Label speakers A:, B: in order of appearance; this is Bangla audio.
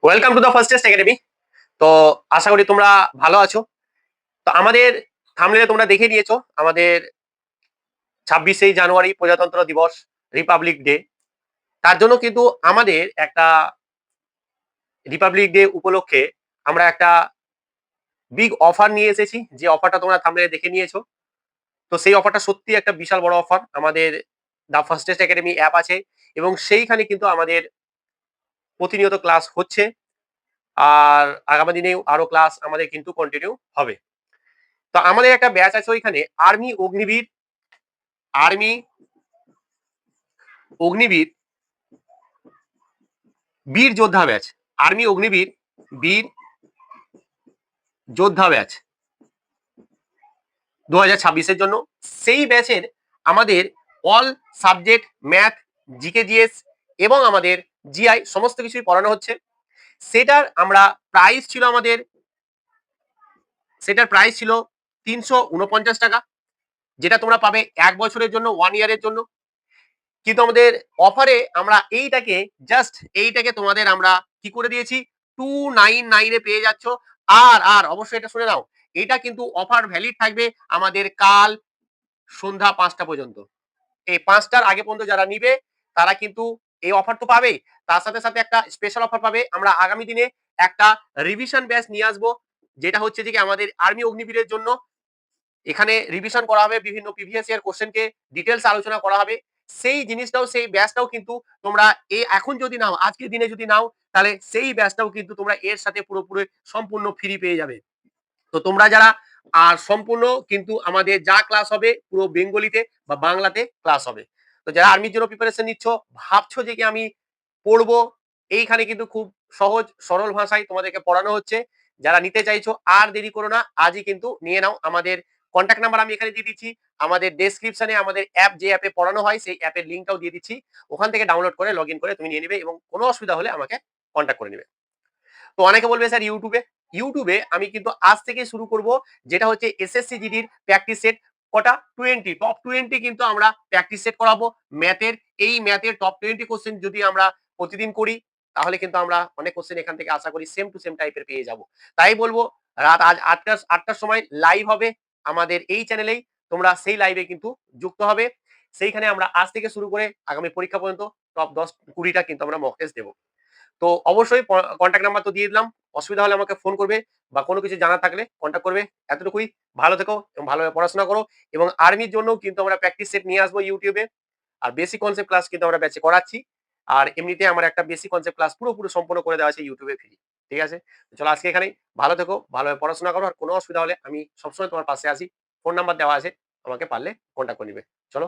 A: Welcome to the first test academy. তো আশা করি তোমরা ভালো আছো। তো আমাদের থাম্বনেলে তোমরা দেখে নিয়েছো আমাদের 26শে জানুয়ারি প্রজাতন্ত্র দিবস, রিপাবলিক ডে। তার জন্য কিন্তু আমাদের একটা রিপাবলিক ডে উপলক্ষে আমরা একটা বিগ অফার নিয়ে এসেছি, যে অফারটা তোমরা থাম্বনেলে দেখে নিয়েছো। তো সেই অফারটা সত্যি একটা বিশাল বড় অফার। আমাদের the first test academy app আছে এবং সেইখানে কিন্তু আমাদের প্রতিনিয়ত ক্লাস হচ্ছে, আর আগামী দিনেও আরো ক্লাস আমাদের কিন্তু কন্টিনিউ হবে। তো আমাদের একটা ব্যাচ আছে ওইখানে, আর্মি অগ্নিবীর বীর যোদ্ধা ব্যাচ। আর্মি অগ্নিবীর বীর যোদ্ধা ব্যাচ 2026-এর জন্য। সেই ব্যাচের আমাদের all subject, math, GK GS এবং আমাদের জিআই সমস্ত কিছুই পড়ানো হচ্ছে। সেটার প্রাইস ছিল 349 টাকা, যেটা তোমরা পাবে 1 বছরের জন্য, 1 ইয়ারের জন্য। কিন্তু আমাদের অফারে আমরা এইটাকে তোমাদের আমরা কি করে দিয়েছি, 299-এ পেয়ে যাচ্ছ। আর অবশ্যই এটা শুনে নাও, এটা কিন্তু অফার ভ্যালিড থাকবে আমাদের কাল সন্ধ্যা 5টা পর্যন্ত। এই 5টার আগে পর্যন্ত যারা নিবে তারা কিন্তু এই অফার তো পাবেই, তার সাথে সাথে একটা স্পেশাল অফার পাবে। আমরা আগামী দিনে একটা রিভিশন ব্যাচ নিয়ে আসবো, যেটা হচ্ছে যে আমাদের আর্মি অগ্নিবীরের জন্য। এখানে রিভিশন করা হবে, বিভিন্ন প্রিভিয়াস ইয়ার কোশ্চেনকে ডিটেলস আলোচনা করা হবে। সেই ব্যাচটাও কিন্তু তোমরা এখন যদি নাও, আজকের দিনে যদি নাও, তাহলে সেই ব্যাচটাও কিন্তু তোমরা এর সাথে পুরোপুরি সম্পূর্ণ ফ্রি পেয়ে যাবে। তো তোমরা যারা সম্পূর্ণ কিন্তু আমাদের যা ক্লাস হবে পুরো বেঙ্গলিতে বা বাংলাতে ক্লাস হবে। তো যারা আর্মির জন্য প্রিপারেশন নিচ্ছ, ভাবছো যে কি আমি পড়বো, এইখানে কিন্তু খুব সহজ সরল ভাষায় তোমাদেরকে পড়ানো হচ্ছে। যারা নিতে চাইছো আর দেরি করো না, আজই কিন্তু নিয়ে নাও। আমাদের কন্ট্যাক্ট নাম্বার আমি এখানে দিয়ে দিচ্ছি, আমাদের ডেসক্রিপশনে আমাদের অ্যাপ, যে অ্যাপে পড়ানো হয় সেই অ্যাপের লিঙ্কটাও দিয়ে দিচ্ছি। ওখান থেকে ডাউনলোড করে লগ ইন করে তুমি নিয়ে নিবে এবং কোনো অসুবিধা হলে আমাকে কন্ট্যাক্ট করে নিবে। তো অনেকে বলবে স্যার ইউটিউবে আমি কিন্তু আজ থেকে শুরু করব, যেটা হচ্ছে এসএসসি জিডির প্র্যাকটিস সেট। কটা? 20 কিন্তু আমরা প্র্যাকটিস সেট করাবো ম্যাথের। এই ম্যাথের টপ 20 কোশ্চেন যদি আমরা প্রতিদিন করি, তাহলে কিন্তু আমরা অনেক কোশ্চেন এখান থেকে আশা করি সেম টু সেম টাইপের পেয়ে যাব। তাই বলবো, রাত আজ 8টার সময় লাইভ হবে আমাদের এই চ্যানেলেই। তোমরা সেই লাইভে কিন্তু যুক্ত হবে। সেইখানে আমরা আজ থেকে শুরু করে আগামী পরীক্ষা পর্যন্ত টপ 10-20টা কিন্তু আমরা মক টেস্ট দেবো। তো অবশ্যই কন্ট্যাক্ট নাম্বার তো দিয়ে দিলাম। অসুবিধা হলে আমাকে ফোন করবে বা কোনো কিছু জানার থাকলে কন্ট্যাক্ট করবে। এতটুকুই। ভালো থেকো এবং ভালোভাবে পড়াশোনা করো। এবং আর্মির জন্যও কিন্তু আমরা প্র্যাকটিস সেট নিয়ে আসবো ইউটিউবে। আর বেসিক কনসেপ্ট ক্লাস কিন্তু আমরা ব্যাচে করাচ্ছি। আর এমনিতে আমার একটা বেসিক কনসেপ্ট ক্লাস পুরোপুরি সম্পূর্ণ করে দেওয়া আছে ইউটিউবে ফ্রি। ঠিক আছে? তো চলো আজকে এখানেই। ভালো থেকো, ভালোভাবে পড়াশোনা করো। আর কোনো অসুবিধা হলে আমি সবসময় তোমার পাশে আছি। ফোন নাম্বার দেওয়া আছে। আমাকে পারলে কন্ট্যাক্ট করে নিবে। চলো।